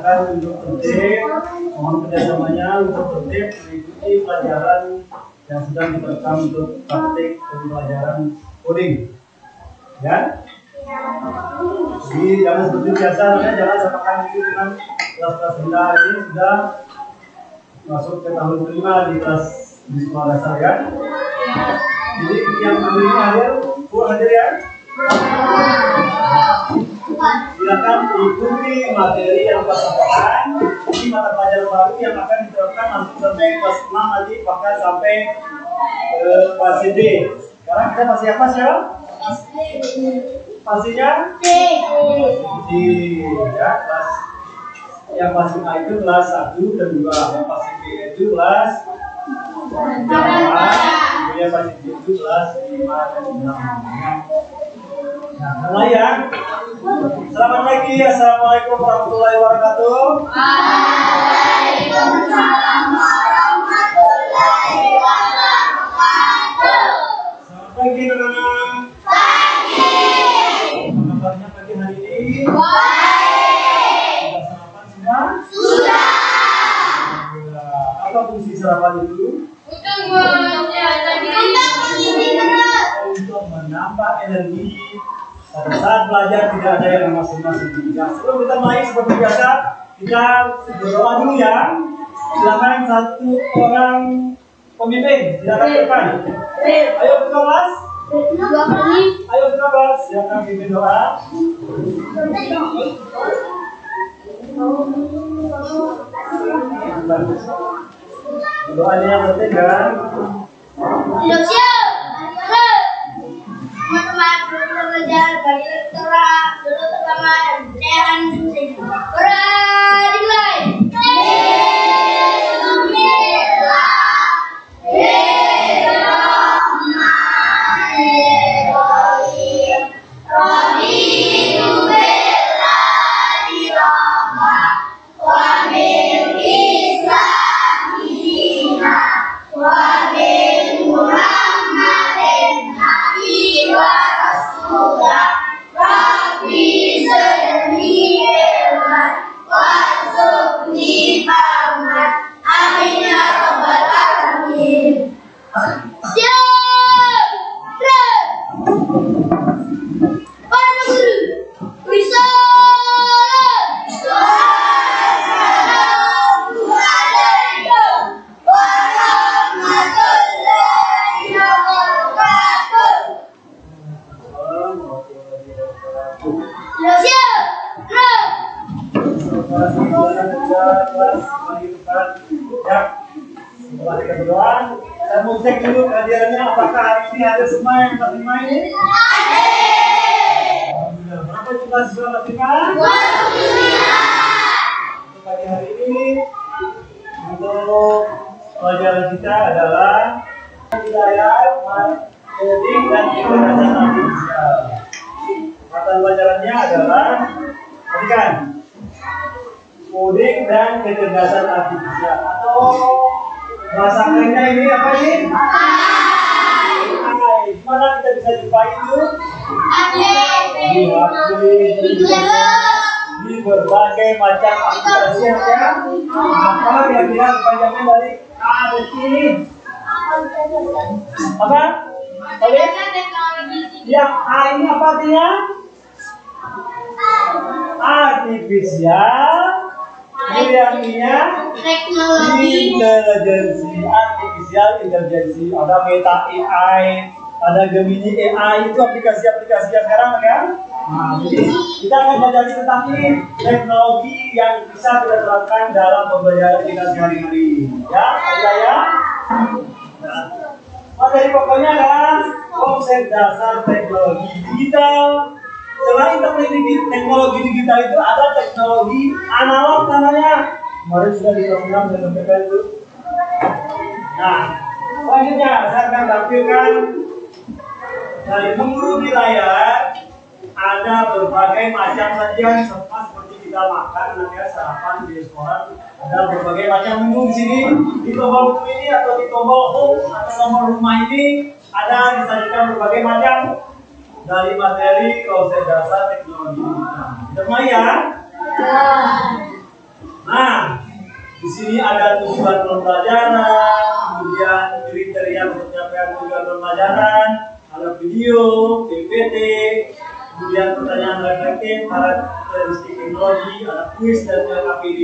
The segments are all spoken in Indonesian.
Untuk tertib, mohon kerjasamanya untuk tertib mengikuti pelajaran yang sedang direkam untuk praktik pembelajaran coding. Ya? Jadi jangan seperti biasa, jangan samakan diri dengan kelas-kelas rendah. Ini sudah masuk ke tahun kelima di kelas di sekolah dasar ya. Jadi yang ini hadir, Bu hadir ya. Silakan ikuti materi yang Pak sampaikan. Ini mata pelajaran baru yang akan diterapkan langsung sampai kelas 6 nanti bahkan sampai kelas D. Sekarang kita masih apa sih ya? Pastinya D. Ya, kelas yang pasti A itu kelas 1 dan 2. Yang pasti B itu kelas 4. Kemudian pasti B itu kelas 5 dan 6. Nah, mulai ya. Selamat pagi, assalamualaikum warahmatullahi wabarakatuh. Waalaikumsalam warahmatullahi wabarakatuh. Selamat pagi teman-teman. Pagi. Apa kabarnya pagi hari ini? Baik. Sudah sarapan semua? Sudah. Alhamdulillah. Apa fungsi sarapan itu? Untuk menambah energi. Pada saat belajar tidak ada yang masing-masing. Nah, sebelum kita mulai seperti biasa, kita berdoa dulu ya. Silakan satu orang pemimpin, silakan depan. Ayo ke kelas. Ayo ke kelas, silakan pimpin doa. Doanya yang penting kan? Teman-teman dulu belajar bagi terang dulu pertama dan dimulai. Setelah kita berdoa, saya mau cek dulu kehadirannya apakah hari ini ada semua yang terima ini? Alhamdulillah. Berapa jumlah siswa terima? Untuk pagi hari ini, untuk pelajaran kita adalah hidayah, coding dan kecerdasan artifisial. Mata pelajarannya adalah perhatikan, coding dan kecerdasan artifisial atau bahasa kerennya ini apa ini? AI. Mana kita bisa jumpai itu? Di berbagai macam aplikasi ya. Apa kira-kira kepanjangan dari A dan I? Apa? Yang A ini apa artinya? Artifisial. Yang Teknologi. intelijensi, artificial intelligence, ada Meta AI, ada Gemini AI, itu aplikasi-aplikasi yang sekarang kan? Nah, jadi kita akan belajar tentang ini, teknologi yang bisa kita terapkan dalam pembelajaran kita sehari-hari. Ya, ada ya? Nah, materi pokoknya adalah konsep dasar teknologi digital. Selain teknologi digital itu ada teknologi analog namanya. Kemarin sudah diperkenalkan dan sampaikan itu. Nah, selanjutnya saya akan tampilkan dari menu di layar ada berbagai macam sajian sama seperti kita makan nanti sarapan di restoran. Ada berbagai macam menu di sini. Di tombol menu ini atau di tombol home atau tombol rumah ini ada disajikan berbagai macam dari materi konsep dasar teknologi digital. Kita mulai ya. sini ada tujuan pembelajaran, kemudian kriteria pencapaian tujuan pembelajaran, ada video, PPT, kemudian pertanyaan reflektif, karakteristik teknologi, ada kuis dan KPD.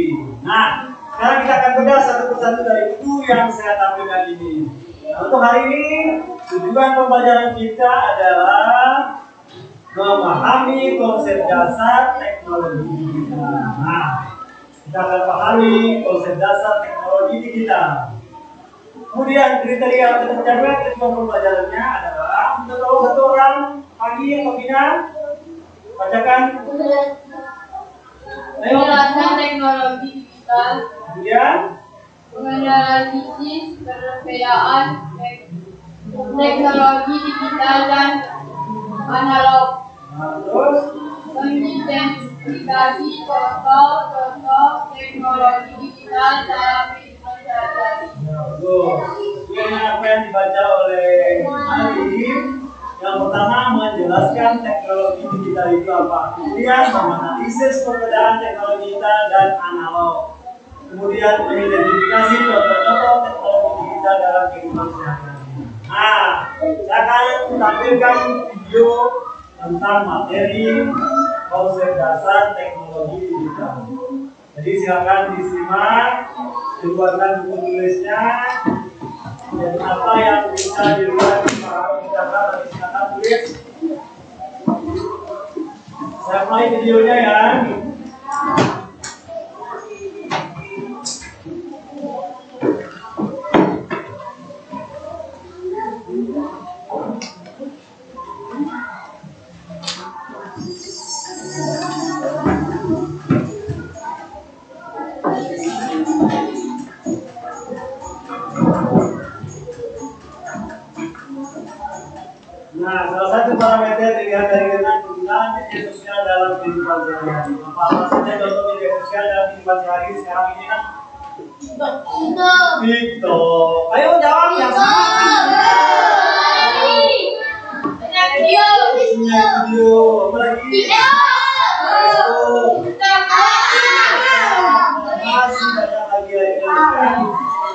Nah, sekarang kita akan bedah satu persatu dari buku yang saya tampilkan ini. Nah, untuk hari ini tujuan pembelajaran kita adalah memahami konsep dasar teknologi digital. Nah, kita akan pahami konsep dasar teknologi digital. Kemudian kriteria untuk pencapaian tujuan pembelajarannya adalah untuk satu orang pagi atau Bina bacakan. Ayo. Penjelasan teknologi digital. Kemudian Menganalisis perbedaan teknologi digital dan analog. terus Mengidentifikasi contoh-contoh teknologi digital dalam kehidupan sehari-hari. bagus. Kemudian apa yang dibaca oleh Ali? Yang pertama menjelaskan teknologi digital itu apa. Kemudian menganalisis perbedaan teknologi digital dan analog. Kemudian mengidentifikasi contoh-contoh teknologi digital dalam kehidupan sehari-hari. Nah, saya akan tampilkan video tentang materi konsep dasar teknologi digital. Jadi silakan disimak, dibuatkan buku tulisnya. Dan apa yang bisa dilihat kita nanti silakan tulis. Saya mulai videonya ya. Nah, salah satu parameter dilihat dari penggunaan media sosial dalam kehidupan sehari-hari. Apa maksudnya contoh media sosial dalam kehidupan sehari-hari sekarang ini kan? TikTok. Ayo jawab yang video. Apa lagi? Masih banyak lagi lainnya.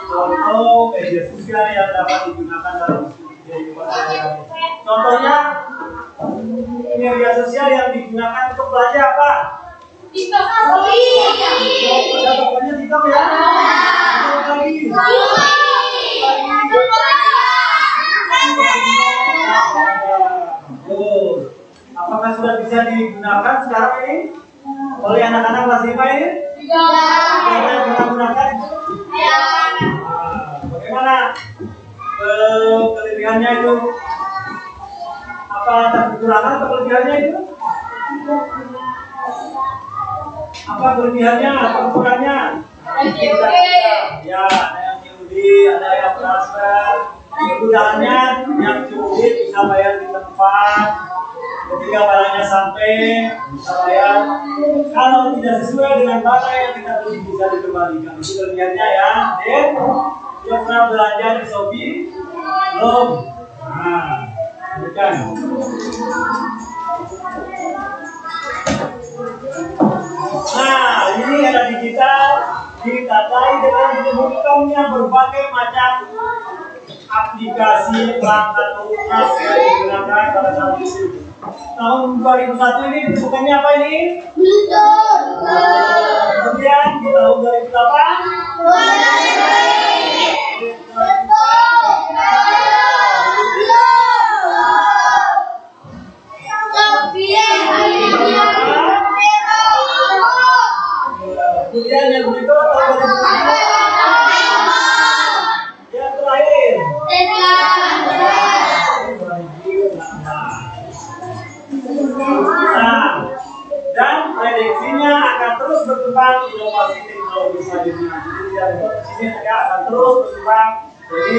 Contoh media sosial yang dapat digunakan dalam kehidupan sehari-hari. Contohnya media sosial yang digunakan untuk belajar apa? TikTok. Ada tokonya TikTok ya? Apa lagi? Apakah sudah bisa digunakan sekarang ini oleh anak-anak kelas 5 ini? Sudah pernah gunakan? Bagaimana kelebihannya itu? Apa ada kekurangan atau kelebihannya itu? Apa kelebihannya atau kekurangannya? Ya, ada yang COD, ada yang transfer. Kegunaannya yang COD bisa bayar di tempat. Ketika barangnya sampai bisa bayar. Kalau tidak sesuai dengan barang yang kita beli bisa dikembalikan. Itu kelebihannya ya. Dan dia pernah belanja di Shopee? Belum. Nah, bukan. Nah, ini ada digital ditandai dengan ditemukannya berbagai macam aplikasi perangkat lunak yang digunakan pada saat itu. Tahun 2001 ini ditemukannya apa ini? Kemudian di tahun 2008 kemudian yang berikut tahun 2009 yang terakhir nah, dan prediksinya akan terus berkembang inovasi teknologi selanjutnya. Jadi tidak lupa di sini juga akan terus berkembang. Jadi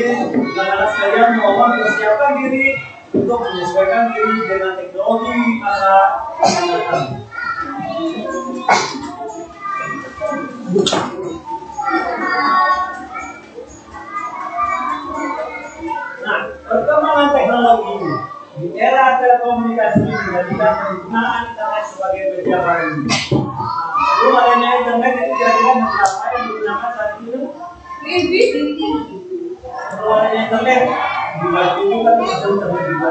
anak-anak sekalian mohon persiapkan diri untuk menyesuaikan diri dengan teknologi masa akan datang. Nah, perkembangan teknologi di era telekomunikasi menjadikan penggunaan internet sebagai media baru. Belum adanya internet itu kira-kira apa yang digunakan digunakan saat ini? Mimpi. Kalau ada internet, juga itu kan bisa internet juga.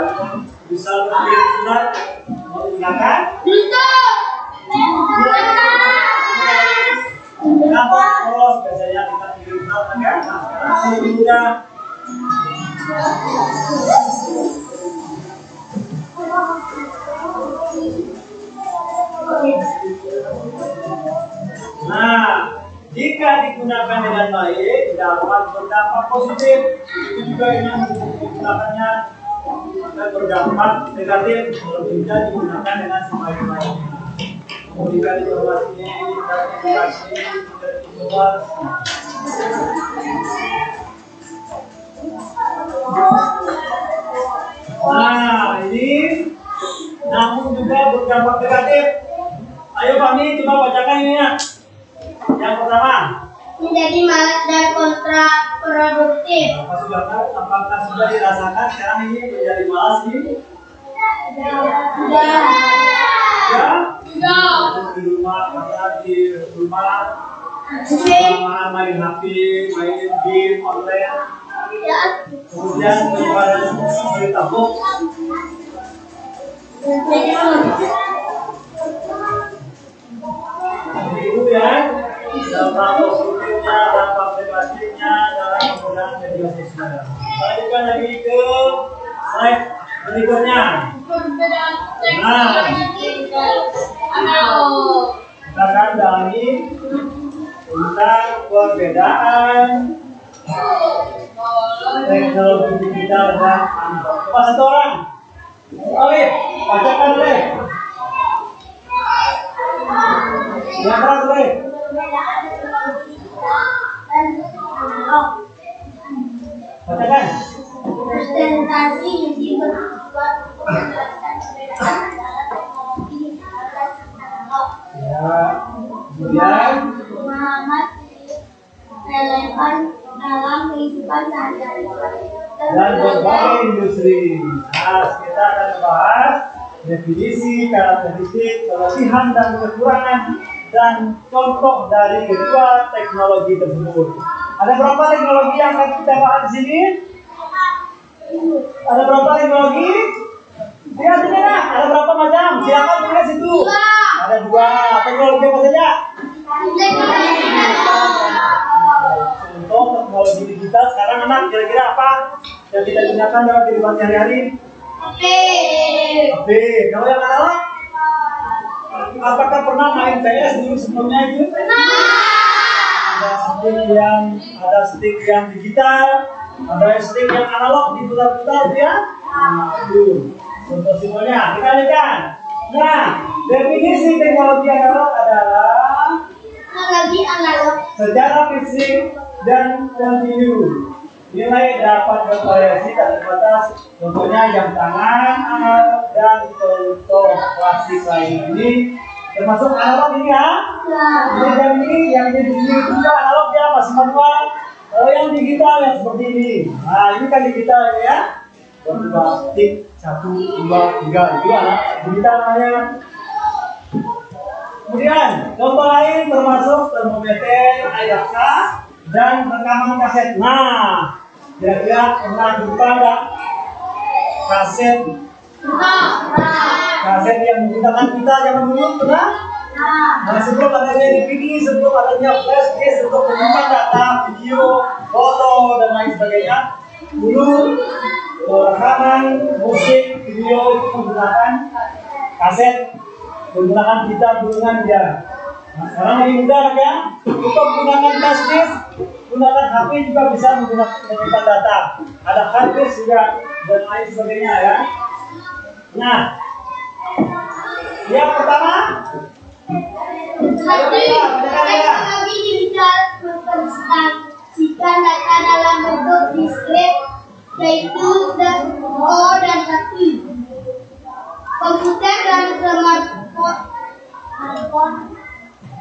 Bisa berkirim surat menggunakan Bisa. kenapa polos biasanya kita kirim surat kan? Nah, sekarang ini mudah. Nah, jika digunakan dengan baik dapat berdampak positif. Itu juga yang digunakannya akan berdampak negatif kalau tidak digunakan dengan sebaik-baiknya. Memberikan informasi, edukasi, inovasi. Nah, ini namun juga berdampak negatif. Ayo kami coba bacakan ini ya. Yang pertama, Menjadi malas dan kontraproduktif. apakah sudah dirasakan sekarang ini menjadi malas ini? Sudah. Ya? Sudah. Di rumah, karena di rumah Sering. main HP, main game online, Ya. kemudian menyebarkan berita hoax. Jadi Jadi itu ya, dampak positifnya, dampak negatifnya dalam penggunaan media sosial. Lanjutkan lagi ke slide berikutnya. Perbedaan teknologi digital analog. Kita akan dalami tentang perbedaan teknologi digital dan analog. Coba satu orang. Oleh, bacakan oleh. Yang keras oleh. Bacakan. presentasi yang dibuat menjelaskan perbedaan antara teknologi digital dan analog. Ya, kemudian Pemahaman relevan dalam kehidupan sehari-hari. dan berbagai industri. Nah, kita akan membahas definisi, karakteristik, kelebihan dan kekurangan dan contoh dari kedua teknologi tersebut. Ada berapa teknologi yang akan kita bahas di sini? Ada berapa teknologi? Lihat ini nah, ada berapa macam? Silakan tulis itu. Ada dua. Teknologi apa saja? Contoh teknologi digital sekarang anak kira-kira apa yang kita gunakan dalam kehidupan sehari-hari? HP. Kalau yang analog? Apakah pernah main PS dulu sebelumnya itu? Ada stick yang digital, ada stick yang analog diputar-putar itu ya. Nah, itu contoh simpelnya. Kita lihat. Nah, definisi teknologi analog adalah Teknologi analog secara fisik dan kontinu. Nilai dapat bervariasi tak terbatas. Contohnya jam tangan analog dan contoh klasik lain ini termasuk analog ini ya. Ini jam ini yang di sini juga analog ya, masih manual. Kalau yang digital yang seperti ini. Nah, ini kan digital ya. Dua stick 1, 2, 3 itu anak digital namanya. Kemudian contoh lain termasuk termometer, ayaka, dan rekaman kaset. Nah, kira-kira pernah jumpa nggak kaset? Kaset yang menggunakan kita zaman dulu pernah? Nah, sebelum adanya DVD, sebelum adanya flash disk untuk menyimpan data, video, foto, dan lain sebagainya, dulu rekaman musik, video itu menggunakan kaset, menggunakan kita gulungan dia. Nah, sekarang lebih mudah ya, untuk menggunakan flash disk, gunakan HP juga bisa menggunakan menyimpan data. Ada hard disk juga dan lain sebagainya ya. Nah, yang pertama, teknologi digital mempresentasikan data dalam bentuk diskret, yaitu O dan 1. Komputer dan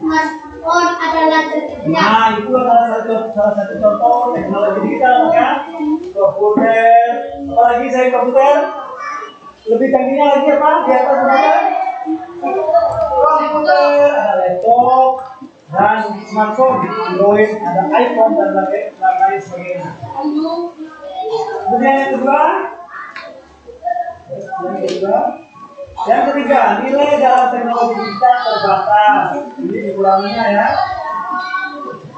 smartphone adalah contohnya. nah itu adalah salah satu contoh teknologi digital ya. Komputer, apalagi saya komputer, lebih canggihnya lagi apa? Di atas komputer, ada laptop, dan smartphone, Android, ada iPhone dan lain sebagainya. Kemudian yang ketiga, nilai dalam teknologi kita terbatas. Ini dikuranginya ya.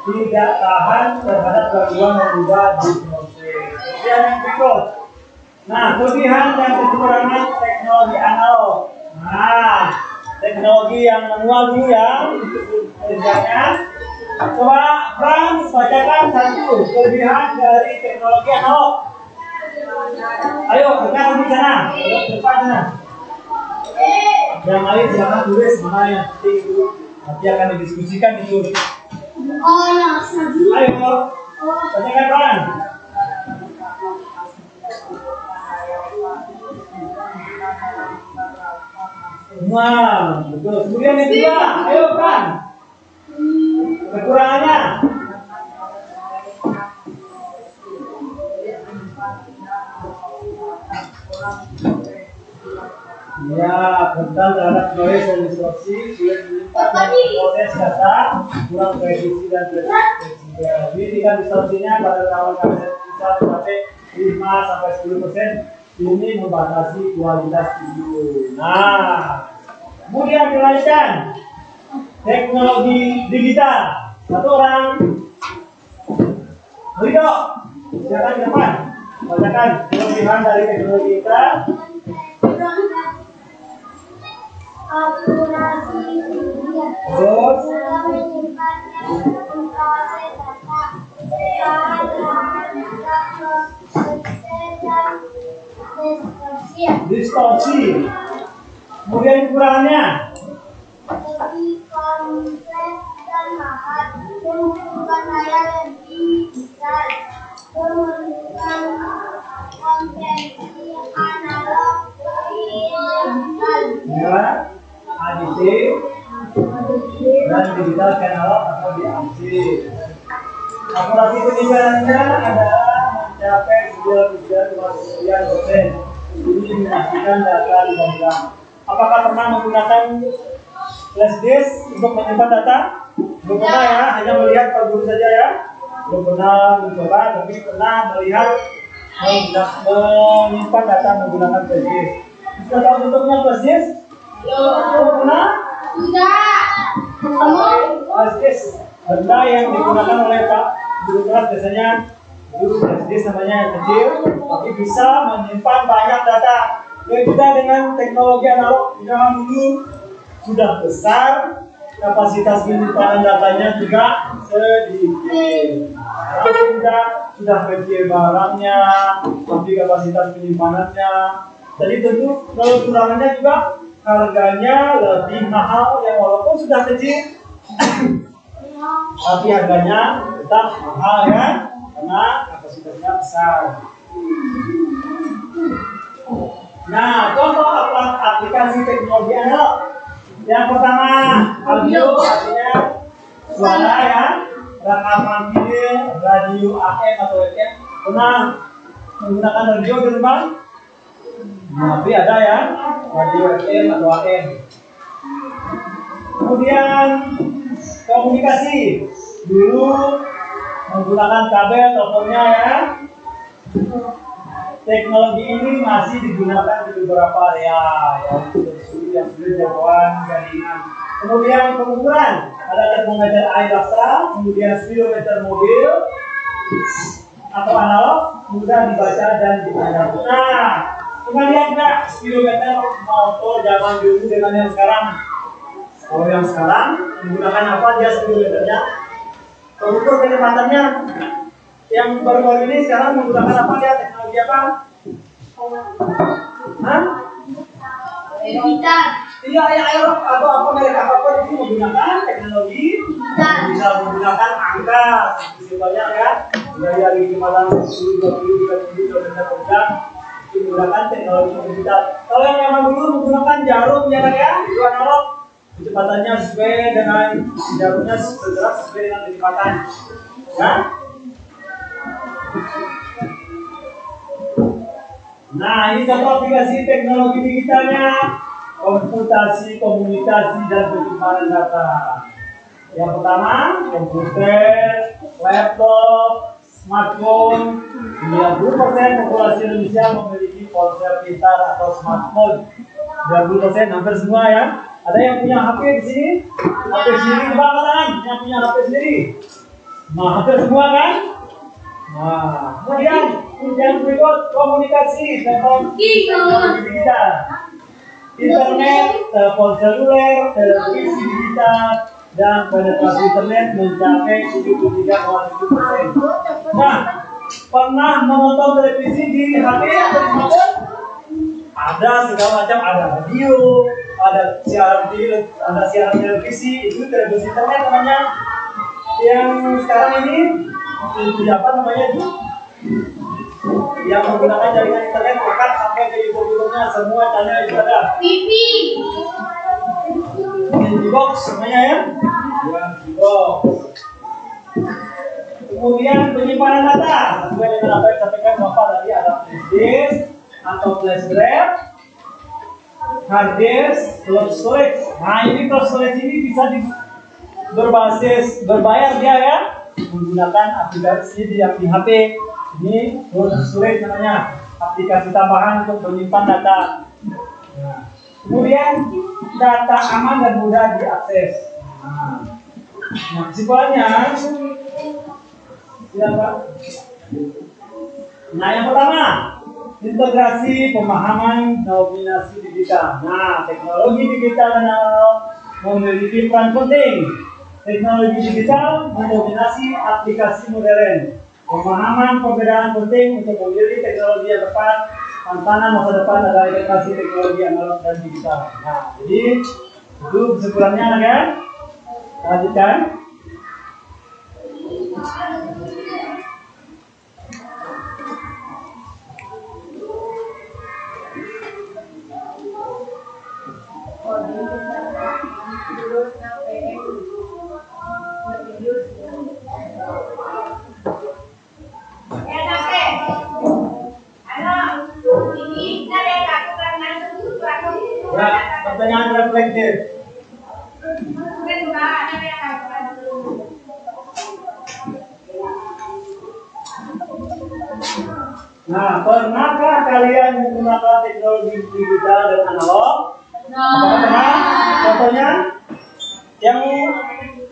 Tidak tahan terhadap gangguan yang berubah di proses. Yang berikut. Nah, kelebihan dan kekurangan teknologi analog. Nah, teknologi yang manual dulu ya untuk kerjanya. Coba Frans bacakan satu kelebihan dari teknologi analog. Ayo, kita di sana, depan sana. Yang lain silakan tulis mana yang penting itu nanti akan didiskusikan itu. Ayo, bacakan Frans. Nah, betul. Kemudian yang kedua, ayo kan. Kekurangannya. Ya, kental terhadap noise dan distorsi, sulit menyimpan proses data, kurang presisi dan fleksibel. Jadi tingkat distorsinya pada kawan kaset bisa sampai 5-10%. Ini membatasi kualitas video. Nah, kemudian dilanjutkan teknologi digital. Satu orang, Ridho, silakan ke depan. Bacakan kelebihan dari teknologi kita. Akurasi media. Terus, distorsi. Kemudian kekurangannya. Lebih kompleks dan mahal, membutuhkan layar lebih besar, memerlukan konversi analog ke digital. Ya, ADC dan digital analog atau DAC. Akurasi penyimparannya adalah mencapai 99,9%. Ini memastikan data dipegang. Apakah pernah menggunakan flash disk untuk menyimpan data? Belum pernah ya, hanya melihat per guru saja ya. Belum pernah mencoba, tapi pernah melihat menyimpan data menggunakan flash disk. Sudah tahu bentuknya flash disk? Belum pernah? Flash disk, benda yang digunakan oleh Pak guru kelas biasanya guru flash disk namanya yang kecil, tapi bisa menyimpan banyak data. Berbeda dengan teknologi analog zaman dulu sudah besar, kapasitas penyimpanan datanya juga sedikit. Sudah kecil barangnya, tapi kapasitas penyimpanannya. Jadi tentu kekurangannya juga harganya lebih mahal, yang walaupun sudah kecil, tapi harganya tetap mahal ya, karena kapasitasnya besar. Nah, contoh aplikasi teknologi analog. Yang pertama, audio, artinya suara ya, rekaman video, radio AM atau FM. Pernah menggunakan radio di rumah? Tapi ada ya, radio FM atau AM. Kemudian komunikasi, dulu menggunakan kabel teleponnya ya. Teknologi ini masih digunakan di beberapa area yang sudah jangkauan jaringan. Kemudian pengukuran, ada termometer air basah, kemudian speedometer mobil atau analog, mudah dibaca dan dipandang. Nah, kembali nggak speedometer motor zaman dulu dengan yang sekarang? Kalau yang sekarang menggunakan apa dia speedometernya? Pengukur kecepatannya. Yang baru-baru ini sekarang menggunakan apa dia? Teknologi apa? Hah? Digital. Iya, air atau apa merek apapun itu menggunakan teknologi bisa menggunakan angka seperti banyak ya, dari kecepatan 10, 20, 30 km per jam menggunakan teknologi digital. Kalau yang memang dulu menggunakan jarum ya kan ya, itu analog, kecepatannya sesuai dengan jarumnya bergerak sesuai dengan kecepatan, ya. Nah, ini contoh aplikasi teknologi digitalnya, komputasi, komunikasi, dan penyimpanan data. Yang pertama, komputer, laptop, smartphone. 90% populasi Indonesia memiliki ponsel pintar atau smartphone. 90% hampir semua ya. Ada yang punya HP di sini? HP sendiri, coba angkat tangan. Yang punya HP sendiri? Nah, hampir semua kan? Nah, kemudian yang berikut komunikasi teknologi digital. Internet, telepon seluler, televisi digital, dan penetrasi internet mencapai 73,7%. Nah, pernah menonton televisi di HP atau di smartphone? Ada segala macam, ada radio, ada siaran televisi, itu televisi internet namanya. Yang sekarang ini apa namanya itu? Yang menggunakan jaringan internet bahkan sampai ke YouTube-nya semua channel itu ada. TV. Box namanya ya. Box. Kemudian penyimpanan data sesuai dengan apa yang disampaikan Bapak tadi, ada flash disk atau flash drive, hard disk, cloud storage. Nah, ini cloud storage ini bisa berbasis berbayar dia ya, menggunakan aplikasi di HP. Ini cloud storage namanya, aplikasi tambahan untuk menyimpan data. Nah, kemudian data aman dan mudah diakses. Nah, kesimpulannya siapa? Nah, yang pertama, integrasi pemahaman dominasi digital. Nah, teknologi digital dan analog memiliki peran penting. Teknologi digital mendominasi aplikasi modern. Pemahaman perbedaan penting untuk memilih teknologi yang tepat. Tantangan masa depan adalah integrasi teknologi analog dan digital. Nah, jadi itu kesimpulannya kan? Lanjutkan. Ya, pertanyaan reflektif. Nah, pernahkah kalian menggunakan teknologi digital dan analog? Apakah pernah? Contohnya yang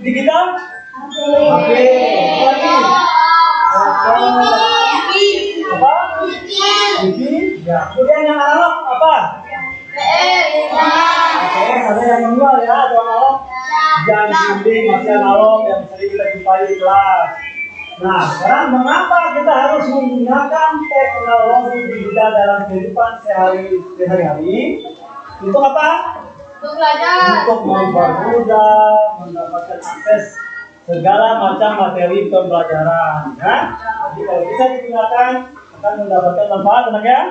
digital? HP. Apa? TV. Ya. Kemudian yang analog apa? Oke, ada yang manual ya, ada analog. Yang dinding masih analog yang sering kita jumpai di kelas. Nah, sekarang mengapa kita harus menggunakan teknologi digital dalam kehidupan sehari-hari? Untuk apa? Untuk belajar. Untuk mempermudah mendapatkan akses segala macam materi pembelajaran. Ya? Jadi kalau bisa digunakan akan mendapatkan manfaat, teman ya.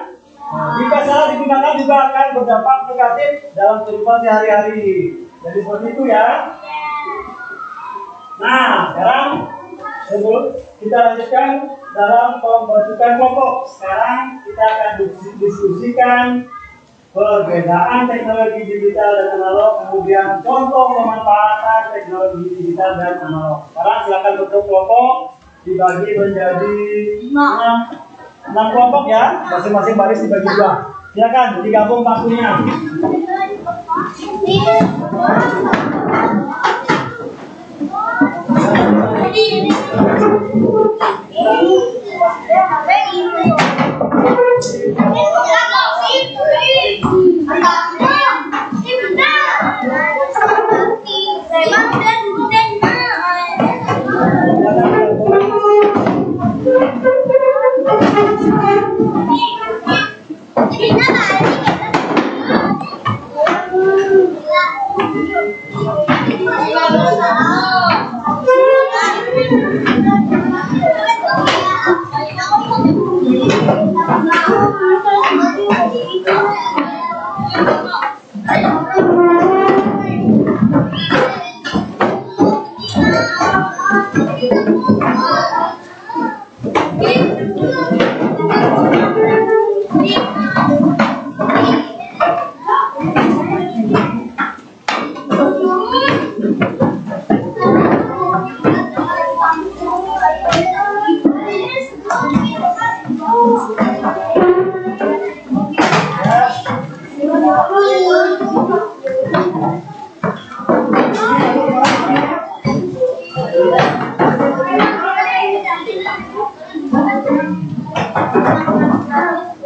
Nah, jika salah digunakan juga akan berdampak negatif dalam kehidupan sehari-hari. Jadi seperti itu ya. Nah, sekarang sebelum kita lanjutkan dalam pembentukan kelompok, sekarang kita akan diskusikan perbedaan teknologi digital dan analog, kemudian contoh pemanfaatan teknologi digital dan analog. Sekarang silakan bentuk kelompok dibagi menjadi 6 kelompok ya, masing-masing baris dibagi 2. Silakan digabung waktunya.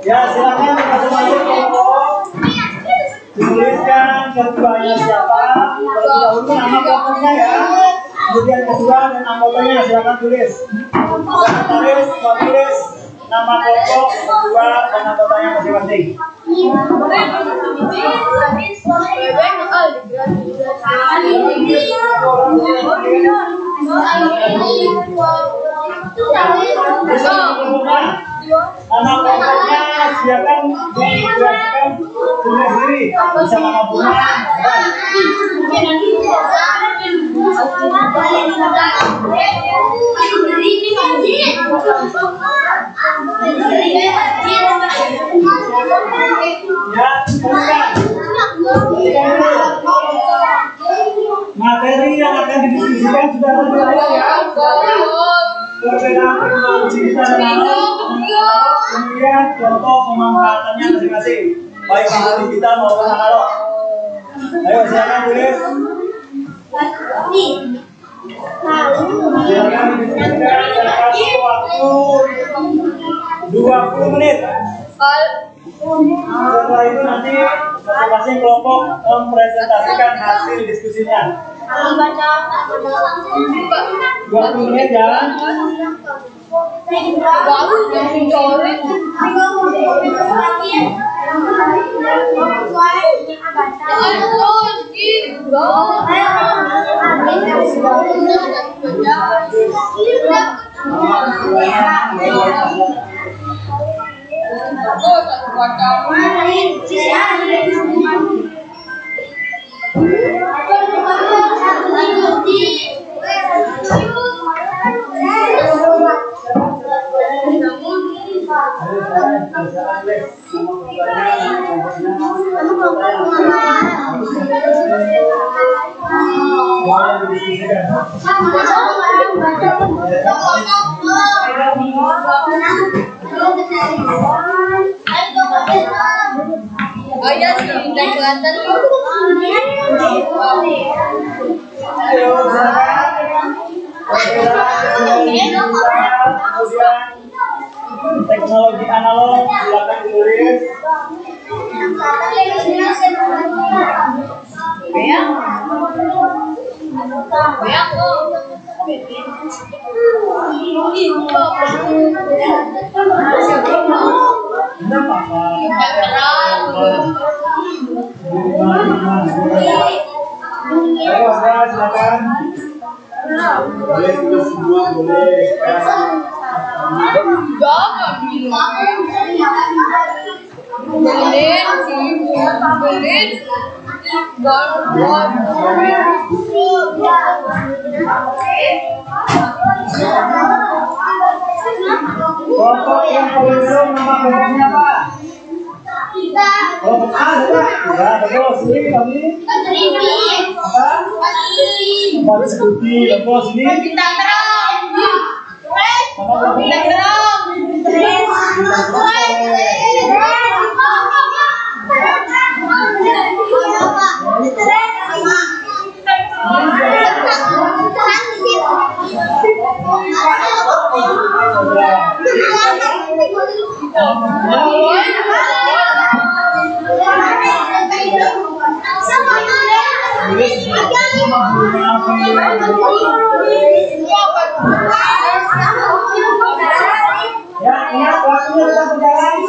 Ya, silakan masing-masing kelompok tuliskan ketuanya siapa. Terlebih dahulu nama kelompoknya ya. Kemudian ketua dan anggotanya silakan tulis. Sekretaris tulis nama kelompok, ketua dan anggotanya masing-masing. Nama kelompoknya silakan dijelaskan tulis sendiri. Bisa nama bunga. Ya, materi yang akan didiskusikan sudah terlihat ya. Perbedaan teknologi kita kemudian contoh pemanfaatannya masing-masing, baik digital maupun analog. Ayo silakan tulis. Silakan didiskusikan dalam waktu 20 menit. Setelah itu nanti masing-masing kelompok mempresentasikan hasil diskusinya. 20 menit ya. Ayah sih, udah kelihatan tuh. Ayo, kemudian teknologi analog silakan tulis. Ayo, silakan. Boleh tulis semua, boleh. Kelompok yang belum nama kelompoknya apa? Kelompok A ada? Ya, betul. Sini kami. Apa? Tempat studi. Betul sini. Nama kelompoknya? Ya, ingat waktunya sudah berjalan.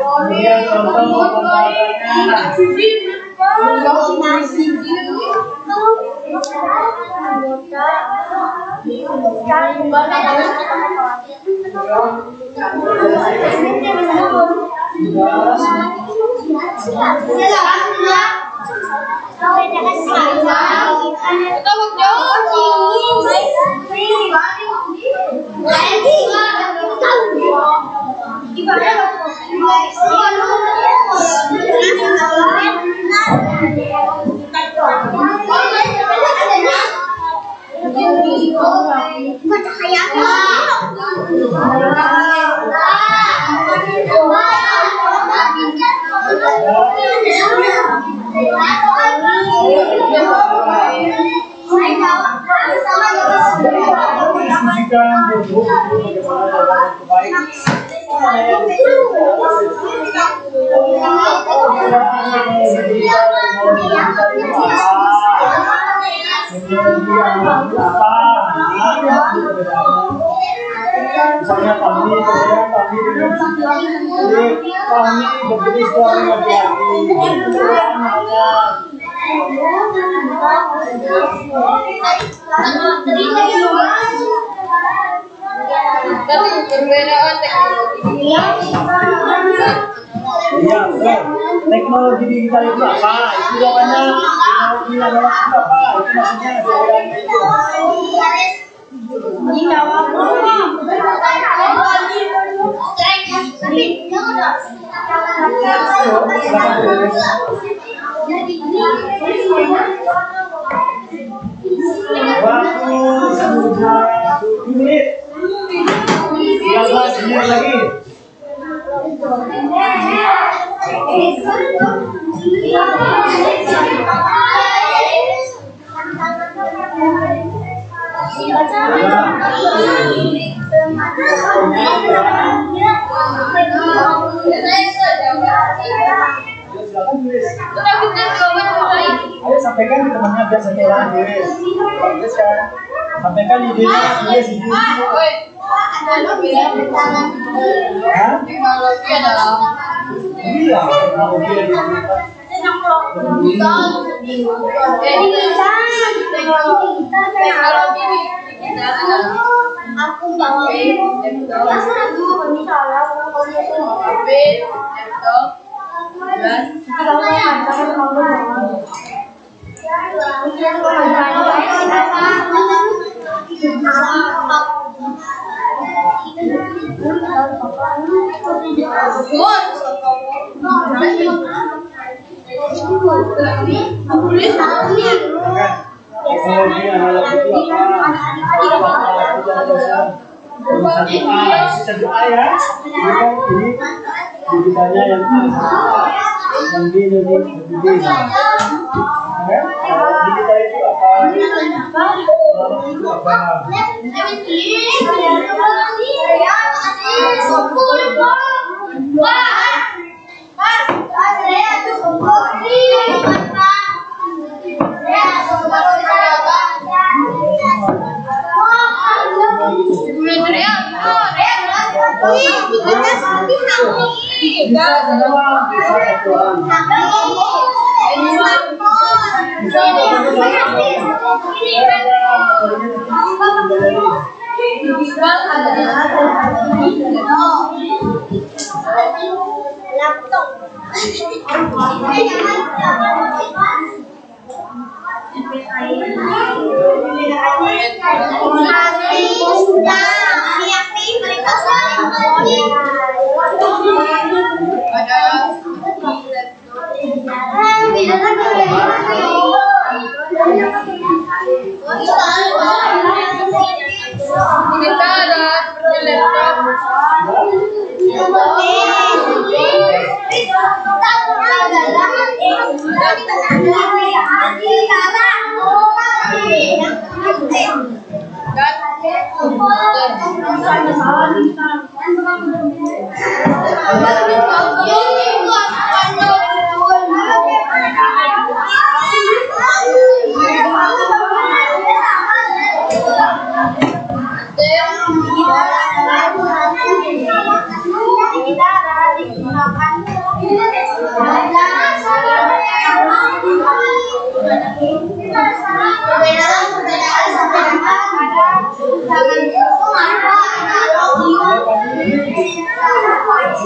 Kemudian contoh pembahasannya. Misalnya kami berjenis kelamin laki-laki. Tapi perbedaan teknologi. Iya, betul. Teknologi digital itu apa? Itu jawabannya. Teknologi adalah apa? Itu maksudnya jawabannya itu. Waktu sudah 7 menit. 13 menit lagi. Ayo sampaikan ke temannya biar satu orang tulis. Tulis kan. Sampaikan idenya tulis di sini. Teknologi adalah Iya, teknologi yang teknologi digital adalah Aku bawa HP, laptop, dan teknologi analog itu apa? Satu A ya. Ini digitalnya yang yang B jadi B. Digital itu apa? Analog itu apa? Bisa semua, bisa satu orang. kita ada seperti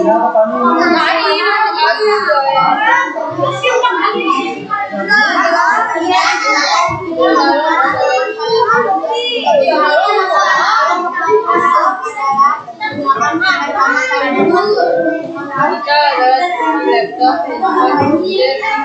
Kenapa kami? Kita ada laptop, handphone,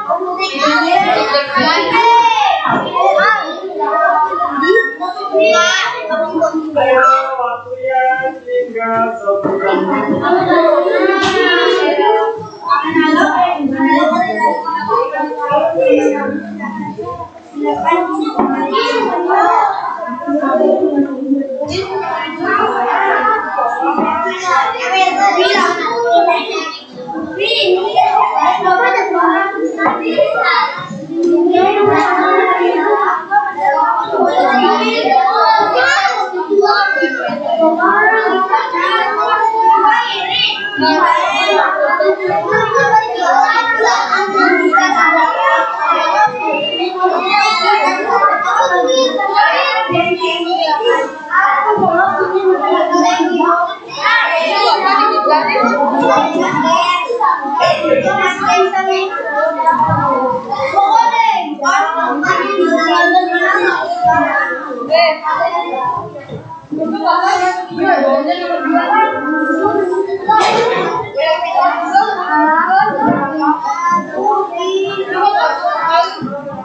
komputer, TV, dan Ayo, waktunya tinggal 1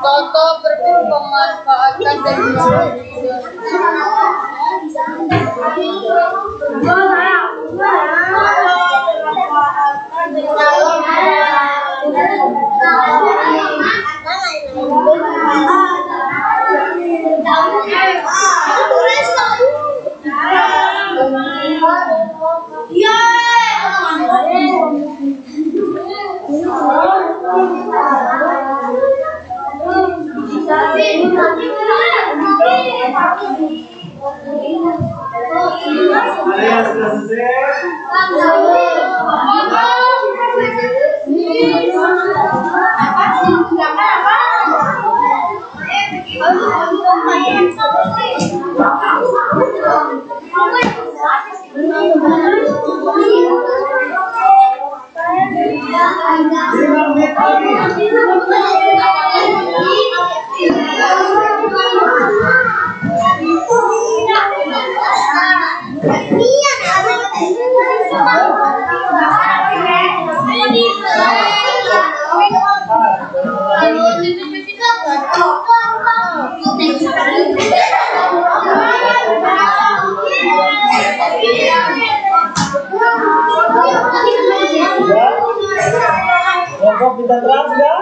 Toto berpemanfaatan dan Ada yang sudah selesai? Kelompok kita terang sudah?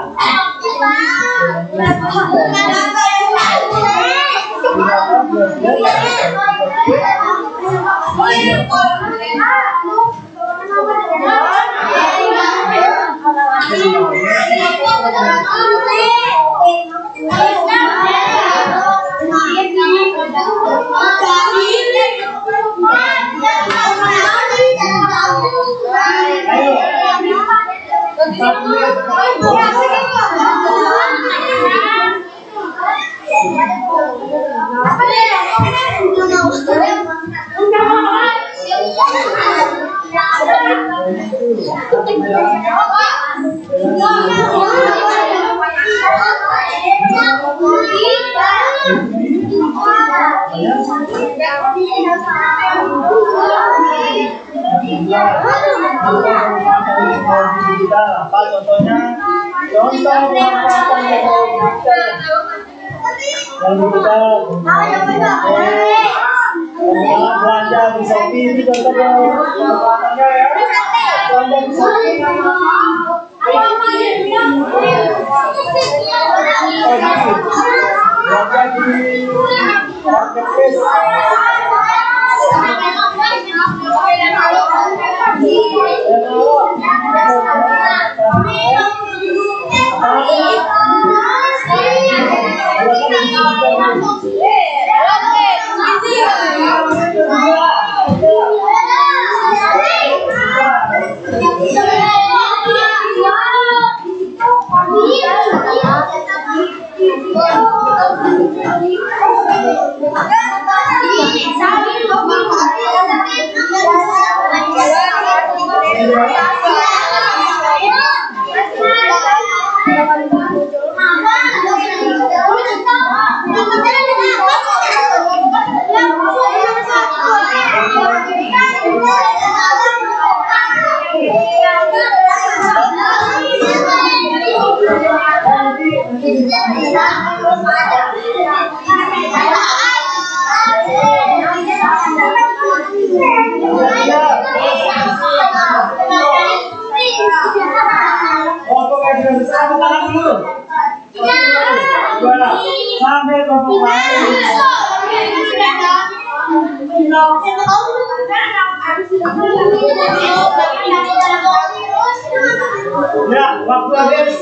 Apa contohnya? Contoh pemanfaatan teknologi digital. Yang ketiga, belanja di Shopee itu contoh belakangnya ya. Belanja di Shopee. Belanja di marketplace. Sampai ya, waktu habis.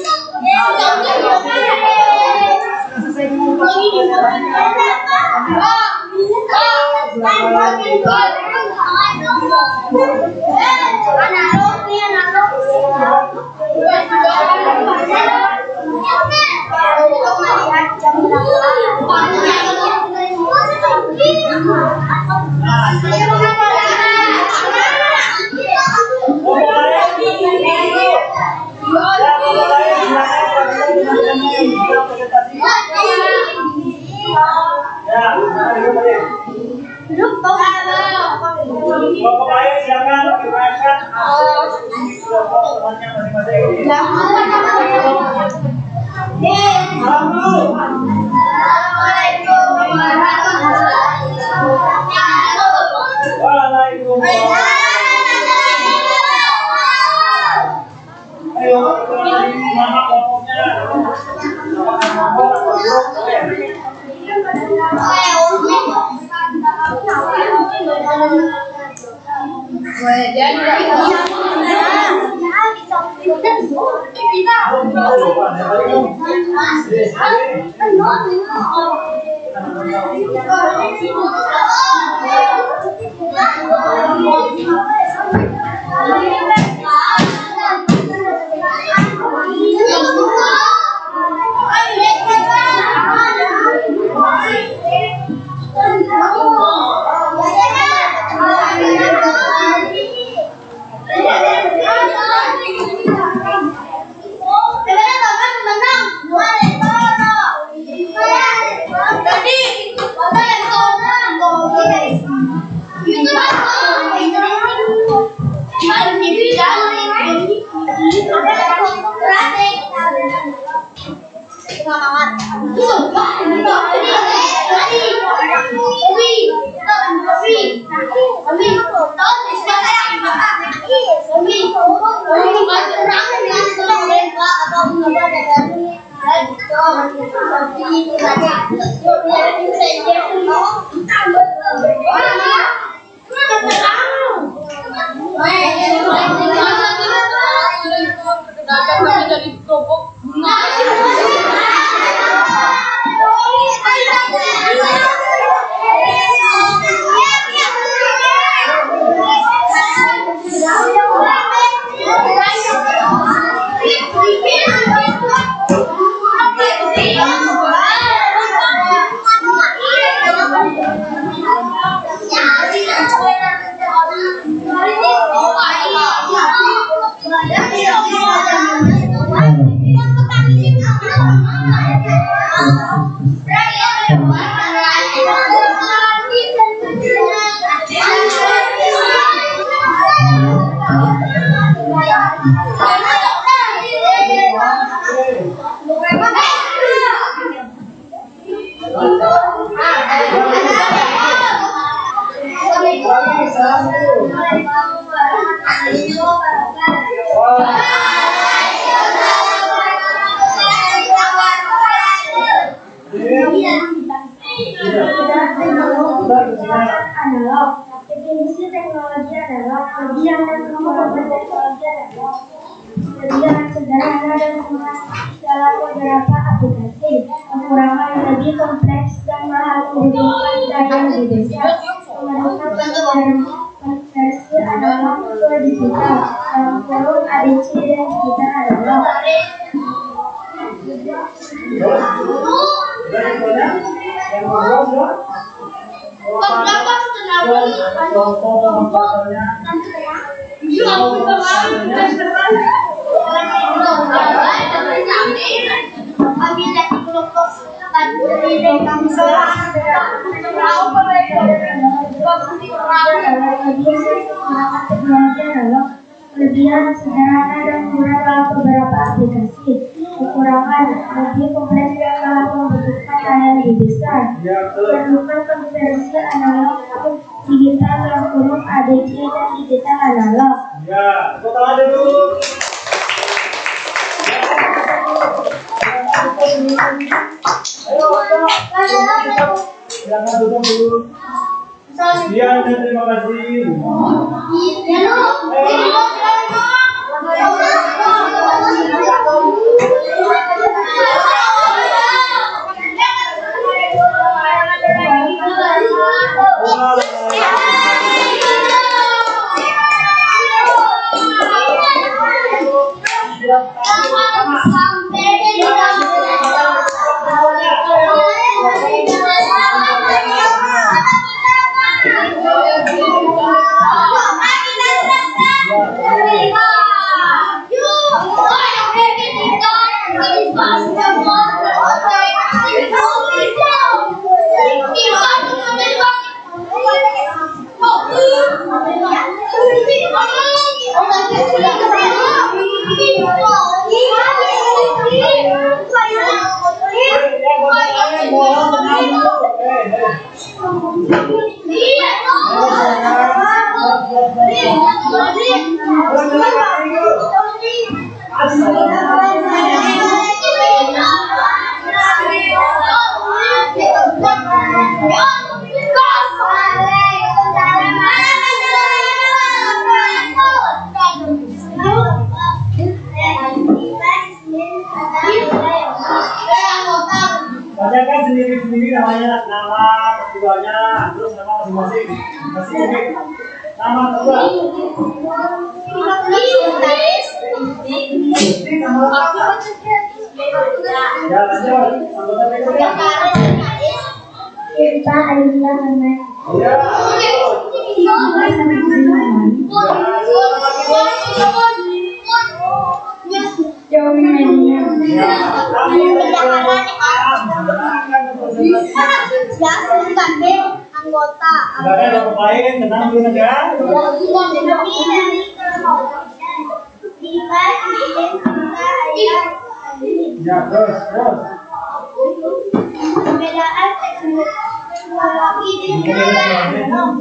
Analog. Definisi teknologi adalah kelebihan dan kekurangan teknologi adalah kelebihan sederhana dan mudah dalam beberapa aplikasi, kekurangan lebih kompleks dan mahal membutuhkan daya lebih besar, memerlukan konversi analog ke digital, dalam kurung ADC dan digital analog. Yang ngobrol kelebihan sederhana dan murah dalam beberapa aplikasi, kekurangan lebih kompleks dalam membutuhkan daya lebih besar, memerlukan konversi analog ke digital dalam kurung ADC dan digital analog. Ya, tepuk tangan dulu. Silakan duduk dulu. Sekian dan terima kasih. Bacakan sendiri-sendiri namanya, nama keduanya, terus nama masing-masing. Masing-masing. Nama kedua. Ya, lanjut. Anggota berikutnya. Kita adalah namanya. Ya. Jauh media. Ya, sebagai anggota. Sebagai kelompok lain, tenang dulu saja. Ya, terus. Perbedaan teknologi dengan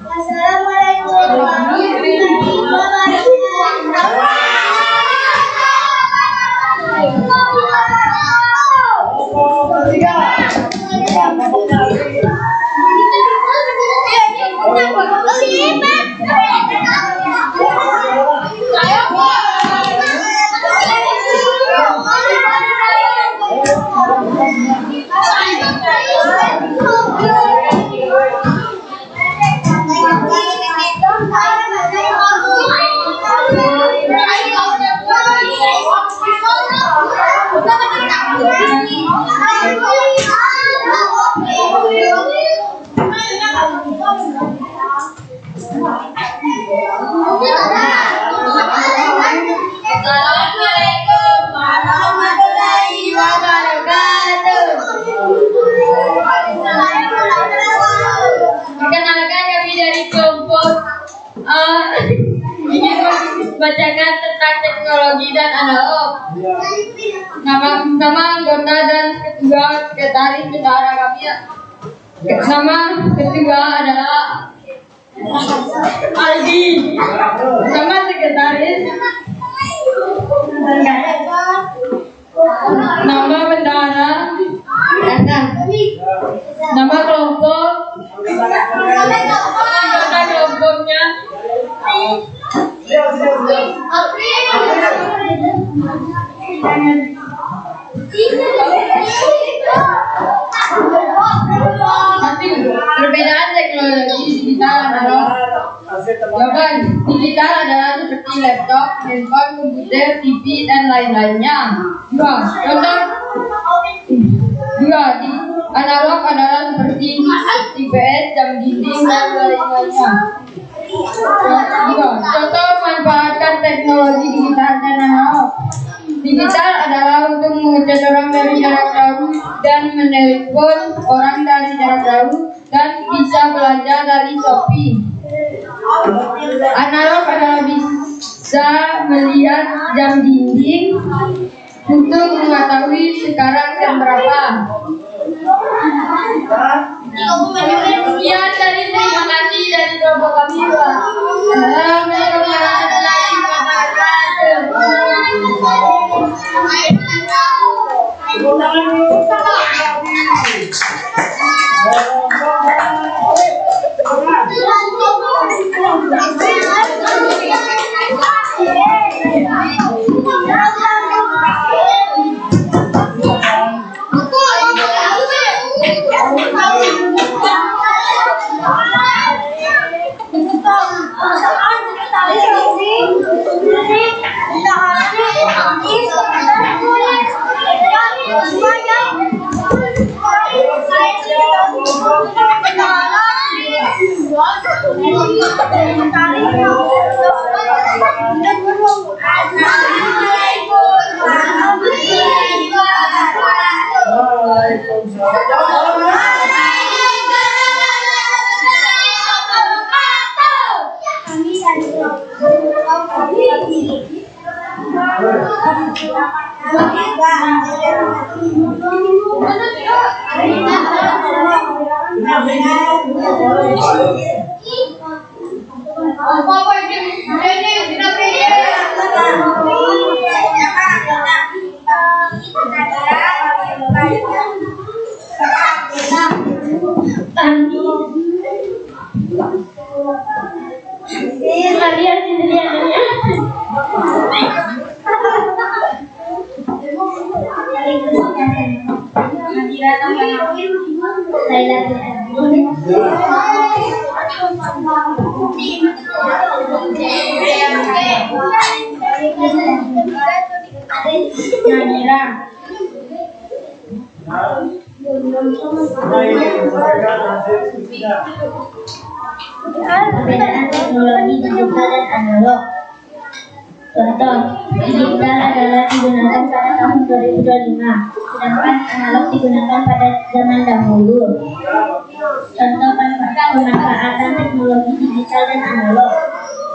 Wassalamualaikum warahmatullahi wabarakatuh. Assalamualaikum warahmatullahi wabarakatuh. Perkenalkan kami dari kelompok ingin membacakan tentang teknologi dan analog. Nama anggota dan ketua sekretaris bendahara kami. Nama ketua adalah Aldi. Nama sekretaris, nama bendahara, nama kelompok, anggota kelompoknya. Nanti perbedaan teknologi digital adalah jawaban digital adalah seperti laptop, handphone, komputer, TV dan lain-lainnya. Contoh di analog adalah seperti TVS, jam dinding dan lain-lainnya. Contoh manfaatkan teknologi digital dan analog. Digital adalah untuk mengecat orang dari jarak jauh dan menelepon orang dari jarak jauh dan bisa belanja dari Shopee. Analog adalah bisa melihat jam dinding untuk mengetahui sekarang jam berapa. Sekian dari terima kasih dari kelompok kami. Assalamualaikum warahmatullahi wabarakatuh. Perbedaan teknologi digital dan analog. Contoh, digital adalah digunakan pada tahun 2025, sedangkan analog digunakan pada zaman dahulu. Contoh pemanfaatan teknologi digital dan analog.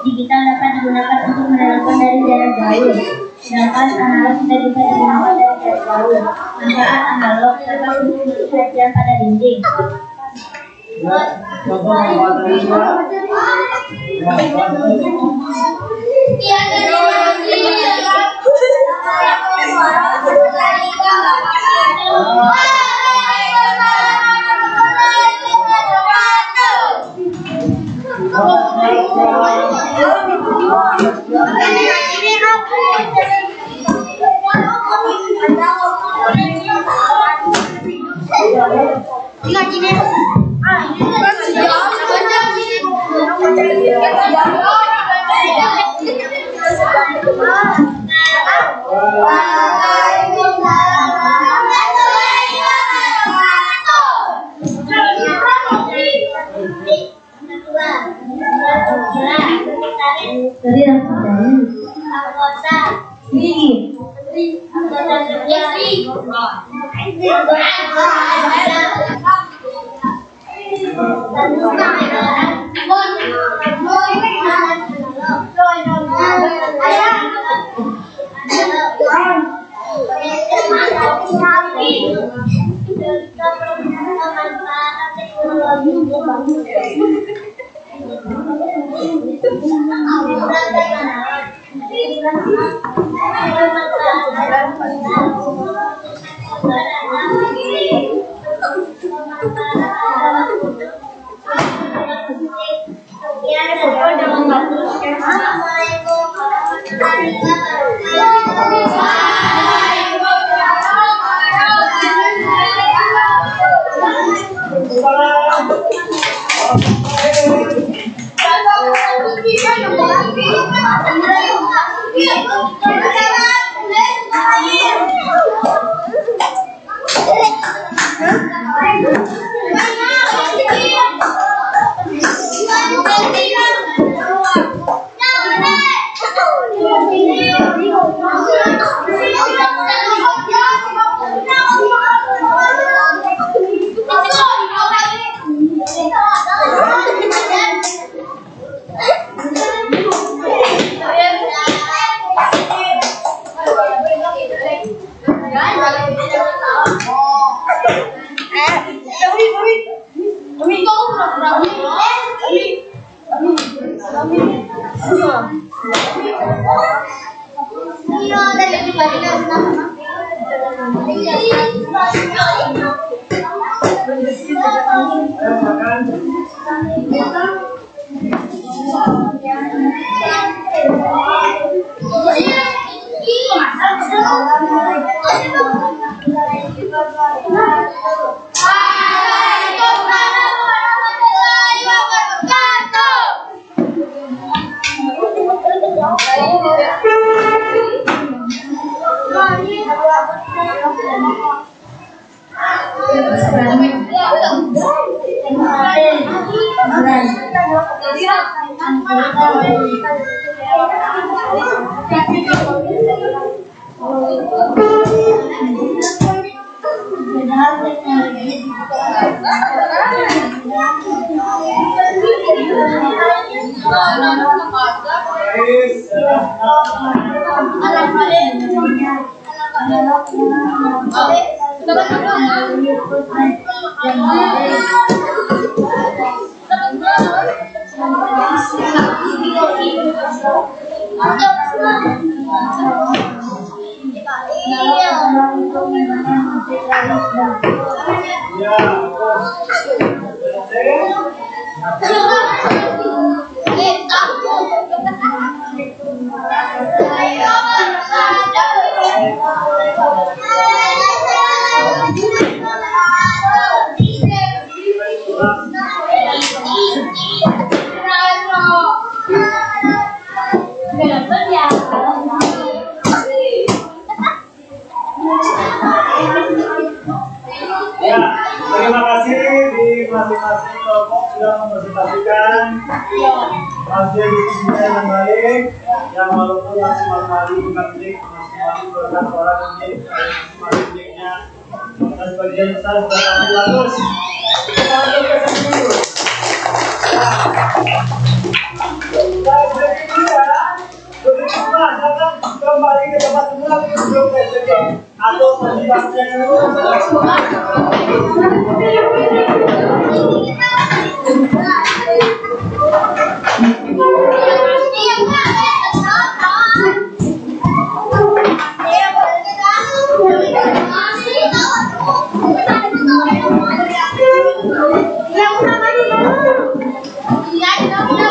Digital dapat digunakan untuk menelepon dari jarak jauh, sedangkan analog tidak bisa digunakan dari jarak jauh. Manfaat analog dapat menghubungi sajian pada dinding. Dari anggota Gigi Terima kasih di masing-masing kelompok sudah mempresentasikan hasil diskusinya yang baik, yang walaupun masing-masing bukan milik, masing-masing berkat orang milik, masing-masing miliknya, dan sebagian besar sudah kami bagus. Kita lanjut ke sesi dulu. Nah, berikut ya, berikutnya jangan kembali ke tempat semula sebelum PSBB atau penjelasan dulu. yang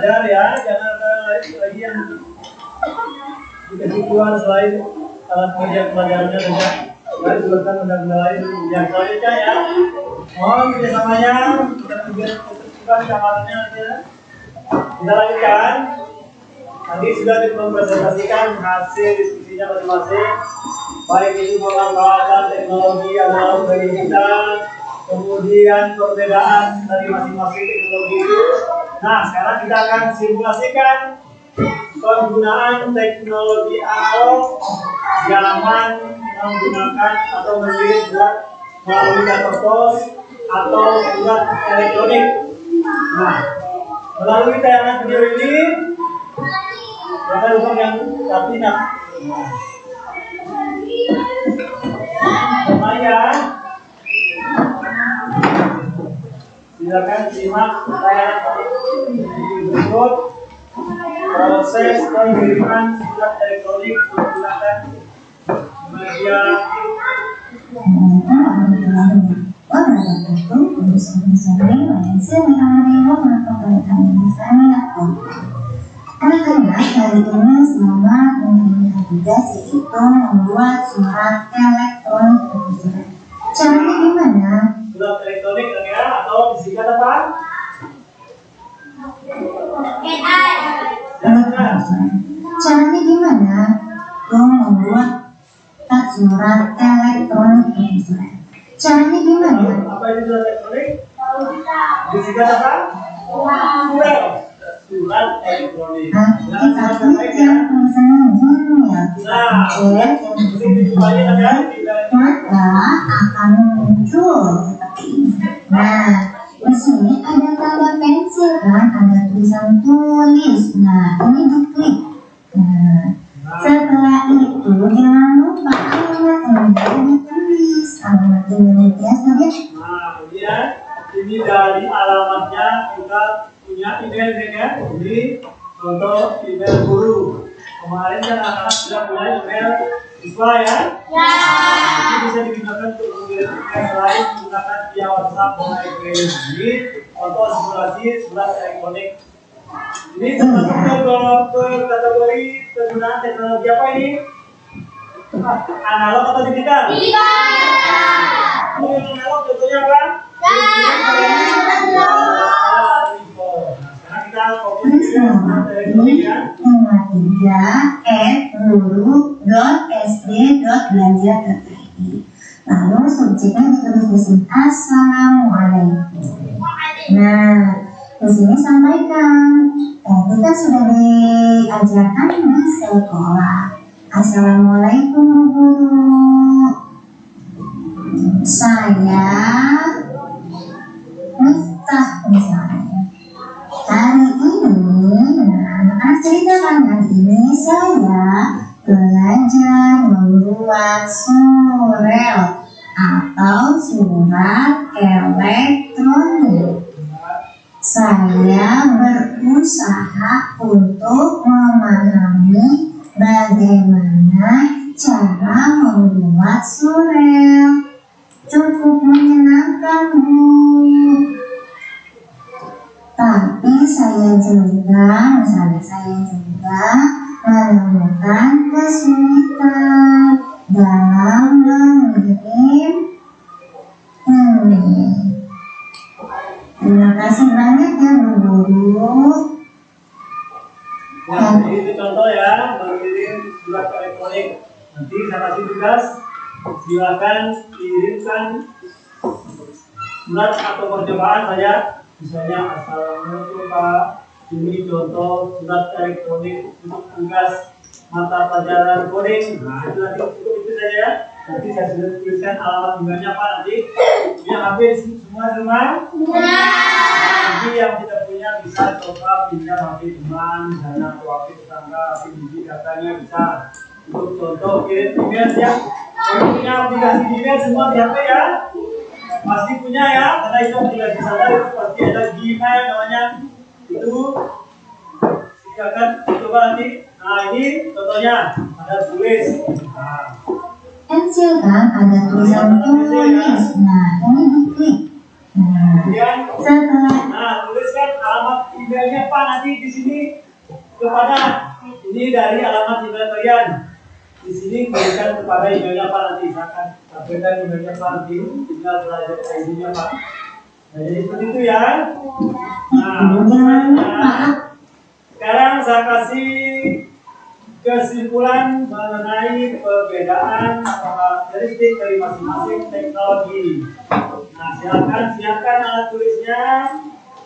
belajar ya, jangan ada lagi yang dikasih keluar selain alat kerja pelajarannya saja. Mari silakan benda-benda lain yang selanjutnya ya. Mohon kerjasamanya, kita tugas amalannya aja. Kita lanjutkan. Nanti sudah mempresentasikan hasil diskusinya masing-masing. Baik itu pemanfaatan teknologi dalam bagi kita, kemudian perbedaan dari masing-masing teknologi itu. Nah, sekarang kita akan simulasikan penggunaan teknologi analog zaman menggunakan atau mengirim surat melalui kantor pos atau surat elektronik. Nah, melalui tayangan video ini, silakan yang Latina. Lumayan. Silakan simak tayangan berikut proses pengiriman surat elektronik menggunakan media. Anak-anak hari ini selamat memiliki tugas yaitu membuat surat elektronik. Caranya gimana? Surat elektronik ya, atau disingkat apa? Caranya gimana? Membuat surat elektronik. Caranya gimana? Apa itu surat elektronik? Disingkat apa? Surat elektronik. Kita pikir tulisannya gini ya. Maka akan muncul seperti ini. Nah, di sini ada tanda pensil kan, ada tulisan tulis. Nah, ini diklik. Nah, setelah itu jangan lupa alamat yang ditulis. Alamat Indonesia saja. Nah, kemudian ini dari alamatnya kita punya email ya. Ini contoh email guru. Kemarin kan anak-anak sudah punya email siswa ya. Ini bisa digunakan untuk mengirim email lain menggunakan via WhatsApp dan lain-lain. Ini contoh simulasi surat elektronik. Ini termasuk ke kategori penggunaan teknologi apa ini? Analog atau digital? Digital. Ini analog contohnya apa? Sekarang kita fokus ke surat elektronik ya. 3@guru.sd.belajar.id. Lalu subjeknya ditulis di sini Assalamualaikum. Nah, di sini sampaikan. Tadi kan sudah diajarkan di sekolah. Assalamualaikum guru. Saya Miftah misalnya. Hari ini, anak-anak ceritakan hari ini saya belajar membuat surel atau surat elektronik. Saya berusaha untuk memahami bagaimana cara membuat surel. Cukup menyenangkan, Bu. Tapi saya juga menemukan kesulitan dalam mengirim ini. Terima kasih banyak ya Bu Guru. Nah, ini contoh ya, mengirim surat elektronik. Nanti saya kasih tugas, silakan kirimkan surat atau percobaan saja. Misalnya, Assalamualaikum Pak, ini contoh surat elektronik untuk tugas mata pelajaran coding. Nah, itu nanti cukup itu saja ya. Nanti saya sudah tuliskan alamat emailnya Pak nanti. Ini hampir semua rumah. Nanti yang kita punya bisa coba pinjam HP teman, misalnya atau HP tetangga, HP biji katanya bisa. Untuk contoh kirim email ya. Kalau punya aplikasi email semua di HP ya. Pasti punya ya, karena itu aplikasi sana itu pasti ada Gmail namanya. Itu silakan coba nanti. Nah ini contohnya ada tulis. Nah. Pensil kan ada tulisan tulis. Nah ini diklik. Nah, Kemudian setelah tuliskan alamat emailnya Pak. apa nanti di sini kepada ini dari alamat email kalian. Di sini berikan kepada emailnya Pak nanti akan berikan emailnya Pak nanti tinggal belajar ID-nya Pak. Nah, jadi seperti itu ya. Nah, sekarang saya kasih kesimpulan mengenai perbedaan karakteristik dari masing-masing teknologi. Nah, siapkan alat tulisnya,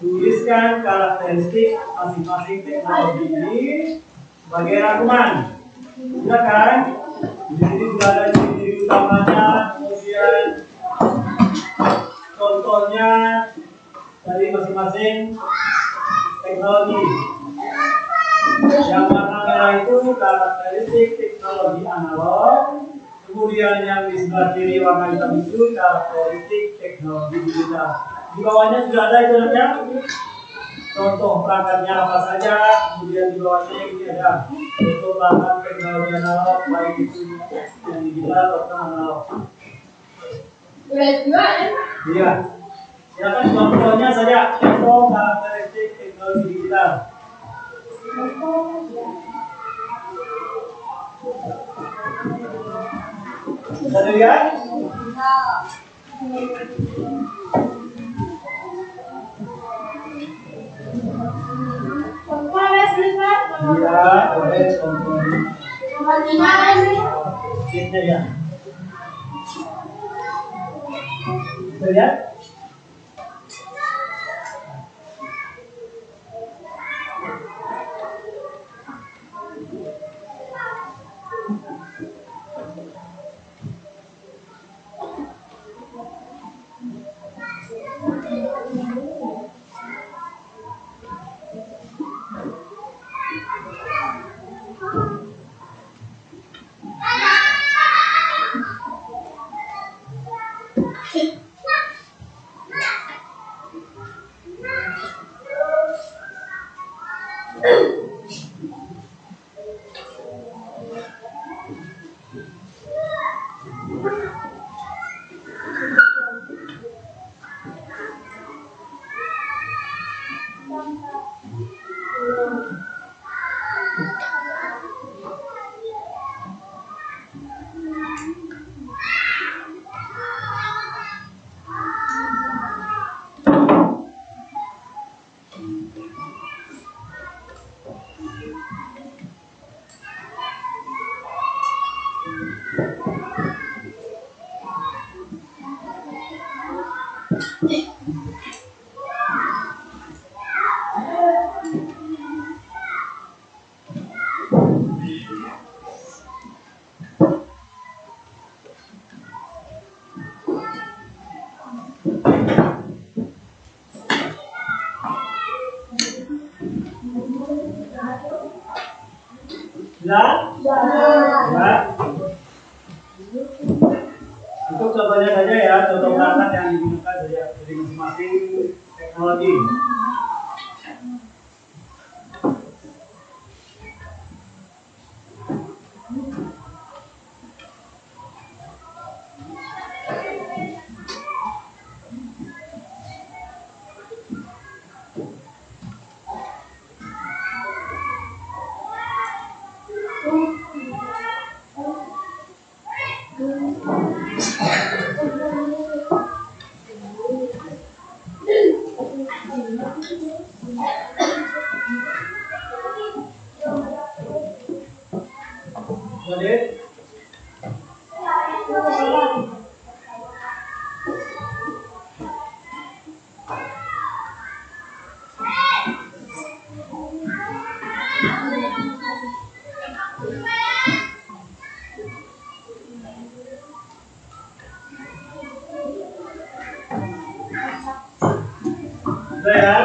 tuliskan karakteristik masing-masing teknologi ini sebagai rangkuman. Silakan. Di sini sudah ada ciri-ciri utamanya, kemudian contohnya dari masing-masing teknologi. Yang warna merah itu karakteristik teknologi analog, kemudian yang di sebelah kiri warna hitam itu karakteristik teknologi digital. Di bawahnya sudah ada itu ya, contoh perangkatnya apa saja, kemudian di bawahnya ini ada contoh perangkat teknologi analog, baik itu yang digital atau analog. Udah juga ya? Iya. Silakan contohnya saja, contoh karakteristik teknologi digital. Bisa dilihat? Iya, boleh contohnya. Ini ya. Bisa lihat? Ya? Ya. Untuk contohnya saja ya, contoh perangkat yang digunakan dari masing-masing teknologi. Jadi, sudah ya?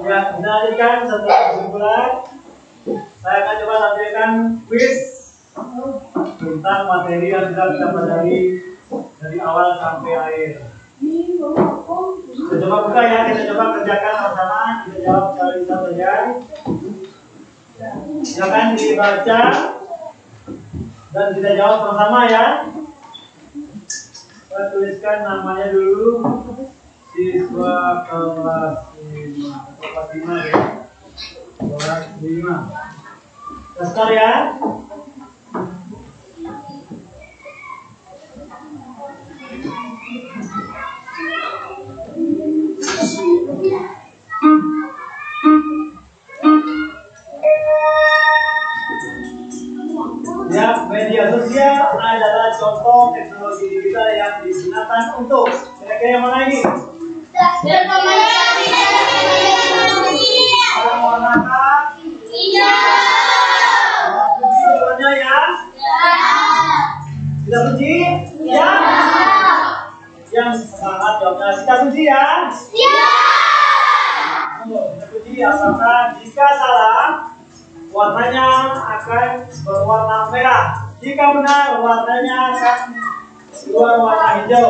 Ya, kita lanjutkan setelah kesimpulan. Saya akan coba tampilkan quiz tentang materi yang sudah kita pelajari dari awal sampai akhir. Kita coba buka ya, kita coba kerjakan sama-sama. Kita jawab secara lisan saja. Silakan dibaca dan kita jawab sama-sama ya. Kita tuliskan namanya dulu. Siswa kelas 5 ya. Kelas 5. Daftar ya. Ya, media sosial adalah contoh teknologi digital yang digunakan untuk kira-kira yang mana ini? Yang warnakan? Kunci jawabannya ya? Sudah kunci? Ya. Yang semangat jawabnya kita kunci ya? Kita kunci apakah jika salah warnanya akan berwarna merah. Jika benar, warnanya akan keluar warna hijau.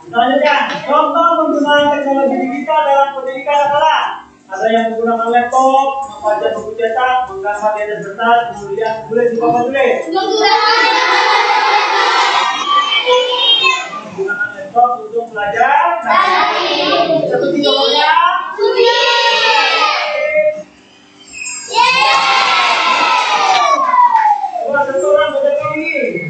Selanjutnya, contoh penggunaan teknologi digital dalam pendidikan adalah ada yang menggunakan laptop, membaca buku cetak, menggambar di atas kertas, kemudian tulis di papan tulis. Menggunakan laptop untuk belajar. Seperti contohnya. Coba satu orang baca ini.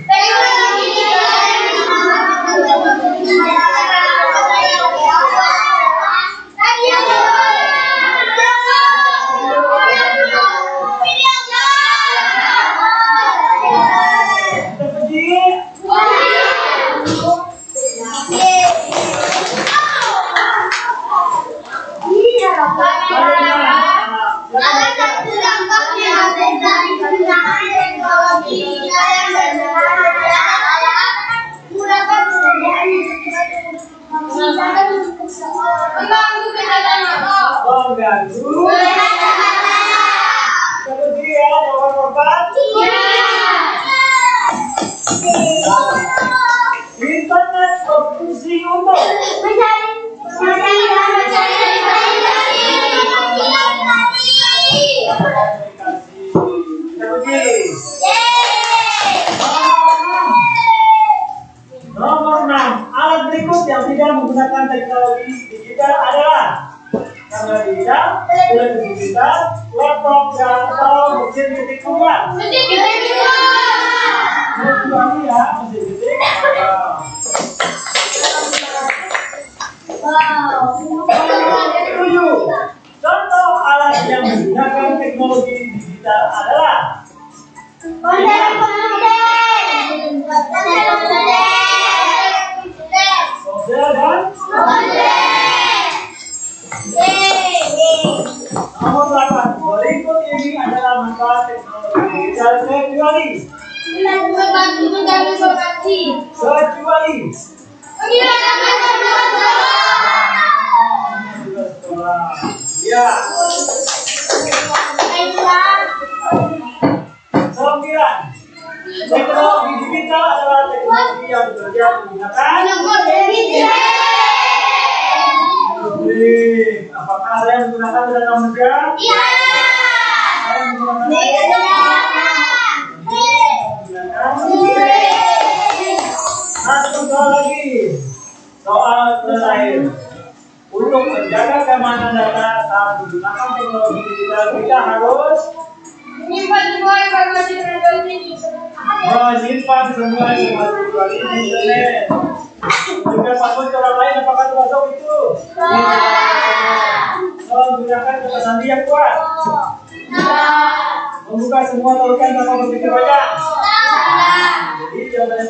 Internet berfungsi untuk Nomor 6, alat berikut yang tidak menggunakan teknologi digital adalah kamera digital, televisi digital, laptop, dan atau mesin ketik kuliah. Mesin ketik ya, mesin ketik. Tujuh, contoh alat yang menggunakan teknologi digital adalah ponsel dan nomor 8, berikut ini adalah manfaat teknologi digital kecuali ya. 9, teknologi digital adalah teknologi yang bekerja menggunakan apakah ada yang menggunakan data kerja? Iya. Ada yang menggunakan satu soal lagi, soal terakhir. Untuk menjaga keamanan data saat menggunakan teknologi digital, kita harus menyimpan semua informasi pribadi di internet. Juga password orang lain apakah termasuk itu? Menggunakan kata sandi yang kuat. Membuka semua tautan tanpa berpikir banyak. Jadi jawaban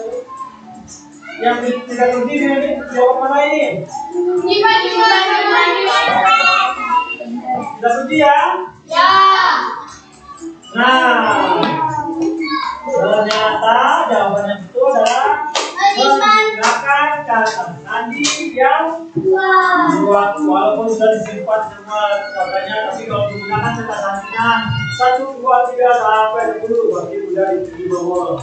yang tidak terdiri ini jawab mana ini? Sudah kunci ya? Ya. Nah, ternyata jawaban yang betul adalah menggunakan kata sandi yang kuat. Walaupun sudah disimpan semua katanya, tapi kalau menggunakan kata sandinya Nah, 1, 2, 3 sampai 10 bagi udah di bawah.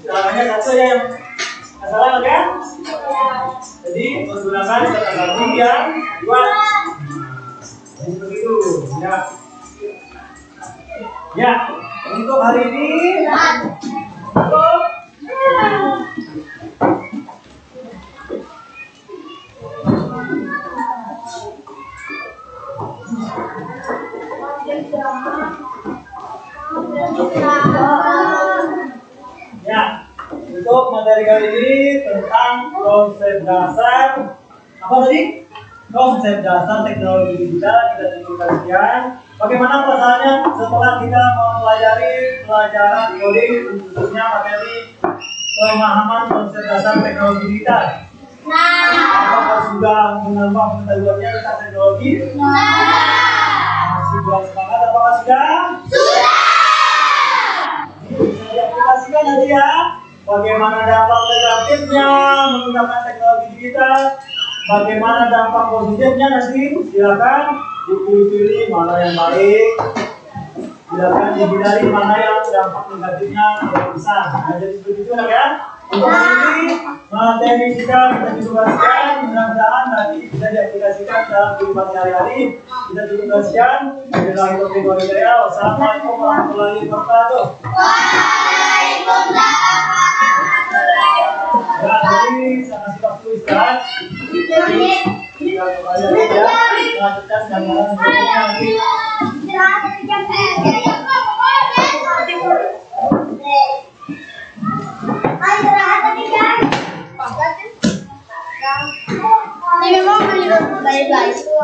Caranya satu ya yang masalah kan? Jadi menggunakan kata gabung yang dua. Jadi begitu ya. Ya, untuk hari ini cukup. Ya, untuk materi kali ini tentang konsep dasar apa tadi? Konsep dasar teknologi digital kita tunjukkan sekian. Bagaimana perasaannya setelah kita mempelajari pelajaran coding khususnya materi pemahaman konsep dasar teknologi digital? Apakah sudah menambah pengetahuannya tentang teknologi? Masih belum semangat? Apakah sudah? Bisa diaplikasikan nanti ya. Bagaimana dampak negatifnya menggunakan teknologi digital? Bagaimana dampak positifnya nanti? Silakan dipilih-pilih mana yang baik. Silakan dihindari mana yang dampak negatifnya lebih besar. Nah, jadi seperti itu ya. Untuk hari ini materi kita tunjukkan. Mudah-mudahan nanti bisa diaplikasikan dalam kehidupan sehari-hari. Kita tunjukkan. Billahi taufiq wal hidayah. Wassalamualaikum warahmatullahi wabarakatuh. Ya, jadi saya kasih waktu istirahat. Kita kembali lagi ya. Lanjutkan gambaran berikutnya nanti. Ini memang baik-baik itu